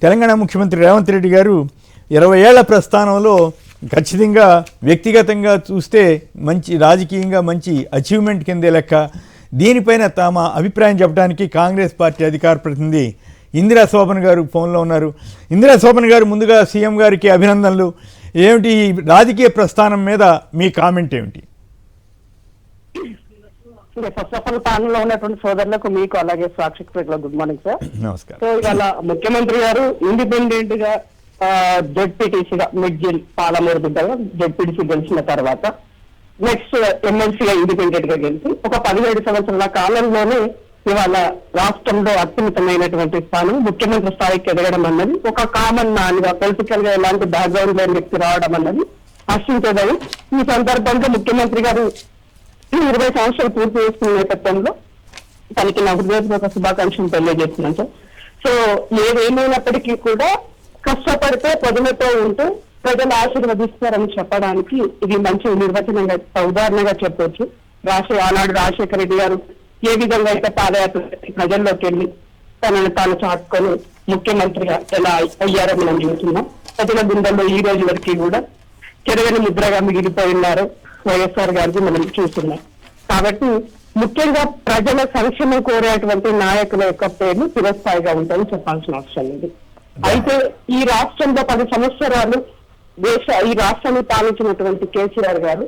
తెలంగాణ ముఖ్యమంత్రి రేవంత్ రెడ్డి గారు 20 ఏళ్ల ప్రస్థానంలో ఖచ్చితంగా వ్యక్తిగతంగా చూస్తే మంచి రాజకీయంగా మంచి అచీవ్మెంట్ కిందే లెక్క. దీనిపైన తమ అభిప్రాయం చెప్పడానికి కాంగ్రెస్ పార్టీ అధికార ప్రతినిధి ఇందిరా శోభన్ గారు ఫోన్లో ఉన్నారు. ఇందిరా శోభన్ గారు, ముందుగా సీఎం గారికి అభినందనలు. ఏమిటి ఈ రాజకీయ ప్రస్థానం మీద మీ కామెంట్ ఏమిటి? ఫస్ట్ ఆఫ్ ఆల్ ప్యానల్ ఉన్నటువంటి సోదరులకు మీకు అలాగే సాక్షికి గుడ్ మార్నింగ్ సార్. నమస్కారం. సో ఇవాళ ముఖ్యమంత్రి గారు ఇండిపెండెంట్ గా జెడ్పీటీసీగా మిడ్జిల్ పాలమూరు బిడ్డగా జెడ్పీటీసీ గెలిచిన తర్వాత నెక్స్ట్ ఎమ్మెల్సీగా ఇండిపెండెంట్ గా గెలిచి ఒక 17 సంవత్సరాల కాలంలోనే ఇవాళ రాష్ట్రంలో అత్యున్నతమైనటువంటి స్థానం ముఖ్యమంత్రి స్థాయికి ఎదగడం అన్నది ఒక కామన్ మ్యాన్ గా పొలిటికల్ గా ఎలాంటి బ్యాక్గ్రౌండ్ లేని వ్యక్తి రావడం అన్నది హర్షించేదని ఈ సందర్భంగా ముఖ్యమంత్రి గారు 20 సంవత్సరాలు పూర్తి చేసుకున్న నేపథ్యంలో తనకి నా హృదయపూర్వక శుభాకాంక్షలు తెలియజేస్తున్నాను సార్. సో ఏదేమైనప్పటికీ కూడా కష్టపడితే ప్రజలతో ఉంటూ ప్రజలు ఆశీర్వదిస్తారని చెప్పడానికి ఇది మంచి నిర్వచనంగా ఉదాహరణగా చెప్పవచ్చు. ఆనాడు రాజశేఖర రెడ్డి గారు ఏ విధంగా అయితే పాదయాత్ర ప్రజల్లోకి వెళ్ళి తనను తాను చాటుకొని ముఖ్యమంత్రిగా ఎలా అయ్యారో మనం చూస్తున్నాం. ప్రజల గుండెల్లో ఈ రోజు వరకు కూడా చెరగని ముద్రగా మిగిలిపోయి ఉన్నారు వైఎస్ఆర్ గారికి మనం చూస్తున్నాం. కాబట్టి ముఖ్యంగా ప్రజల సంక్షేమం కోరేటువంటి నాయకుల యొక్క పేర్లు చిరస్థాయిగా ఉంటాయని చెప్పాల్సిన అవసరం లేదు. అయితే ఈ రాష్ట్రంలో 10 సంవత్సరాలు ఈ రాష్ట్రాన్ని పాలించినటువంటి కేసీఆర్ గారు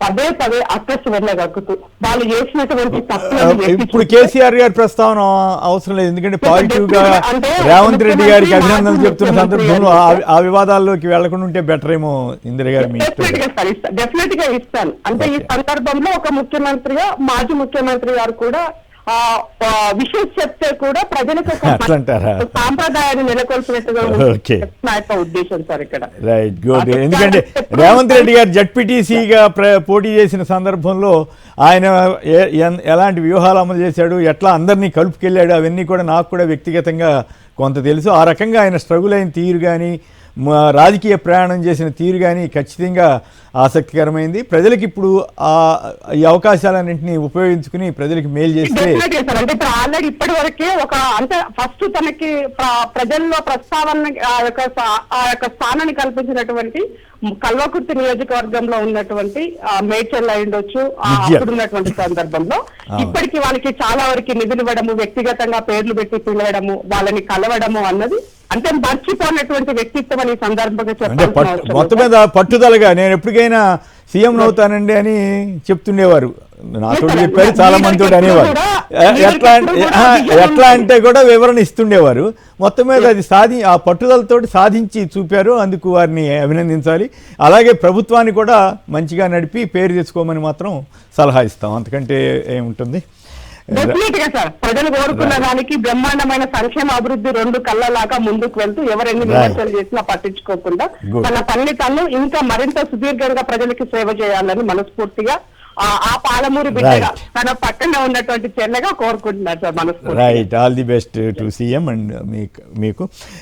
పదే అక్కసు వెళ్ళగక్కుతూ వాళ్ళు చేసినటువంటి ఇప్పుడు కేసీఆర్ గారి ప్రస్తావన అవసరం లేదు, ఎందుకంటే పాజిటివ్ గా రేవంత్ రెడ్డి గారికి అభినందనలు చెప్తున్న సందర్భంలో ఆ వివాదాల్లోకి వెళ్లకుండా ఉంటే బెటర్ ఏమో. ఇందిరా గారు డెఫినెట్ గా ఇస్తాను. అంటే ఈ సందర్భంలో ఒక ముఖ్యమంత్రిగా మాజీ ముఖ్యమంత్రి గారు కూడా విషయం చెప్తే కూడా ప్రజలకు సాంప్రదాయాన్ని నెలకొల్పినట్టుగా ఉద్దేశం సార్ ఇక్కడ. Right, good. ఎందుకంటే రేవంత్ రెడ్డి గారు జడ్పీటీసీగా పోటీ చేసిన సందర్భంలో ఆయన ఎలాంటి వ్యూహాలు అమలు చేశాడు, ఎట్లా అందరినీ కలుపుకెళ్ళాడు, అవన్నీ కూడా నాకు కూడా వ్యక్తిగతంగా కొంత తెలుసు. ఆ రకంగా ఆయన స్ట్రగుల్ అయిన తీరు కానీ రాజకీయ ప్రయాణం చేసిన తీరు కానీ ఖచ్చితంగా ఆసక్తికరమైంది. ప్రజలకు ఇప్పుడు ఈ అవకాశాలన్నింటినీ ఉపయోగించుకుని ప్రజలకు మేలు చేస్తే అంటే ఆల్రెడీ ఇప్పటి వరకే ఒక అంటే ఫస్ట్ తనకి ప్రజల్లో ప్రస్తావన ఆ యొక్క స్థానాన్ని కల్పించినటువంటి కల్వకుర్తి నియోజకవర్గంలో ఉన్నటువంటి మేడ్చల్ అయ్యుండొచ్చు అప్పుడున్నటువంటి సందర్భంలో ఇప్పటికి వాళ్ళకి చాలా వరకు నిధులు ఇవ్వడము, వ్యక్తిగతంగా పేర్లు పెట్టి పిలవడము, వాళ్ళని కలవడము అన్నది అంటే మర్చిపోయినటువంటి వ్యక్తిత్వం అని సందర్భంగా చెప్పాలి. మొత్తం మీద పట్టుదలగా నేను ఎప్పటికైనా సీఎం అవుతానండి అని చెప్తుండేవారు. నాతో చెప్పారు, చాలా మందితో అనేవారు. ఎట్లా అంటే కూడా వివరణ ఇస్తుండేవారు. మొత్తం మీద అది ఆ పట్టుదలతో సాధించి చూపారు. అందుకు వారిని అభినందించాలి. అలాగే ప్రభుత్వాన్ని కూడా మంచిగా నడిపి పేరు తెచ్చుకోమని మాత్రం సలహా ఇస్తాం. అంతకంటే ఏముంటుంది. డెఫినెట్ గా సార్, ప్రజలు కోరుకున్న దానికి బ్రహ్మాండమైన సంక్షేమ అభివృద్ధి 2 కళ్ళలాగా ముందుకు వెళ్తూ ఎవరెన్ని విమర్శలు చేసినా పట్టించుకోకుండా తన పని తను ఇంకా మరింత సుదీర్ఘంగా ప్రజలకి సేవ చేయాలని మనస్ఫూర్తిగా ఆ పాలమూరు బిడ్డగా తన పక్కనే ఉన్నటువంటి చెల్లెగా కోరుకుంటున్నారు సార్ మనస్ఫూర్తిగా. Right, all the best to CM and మీకు.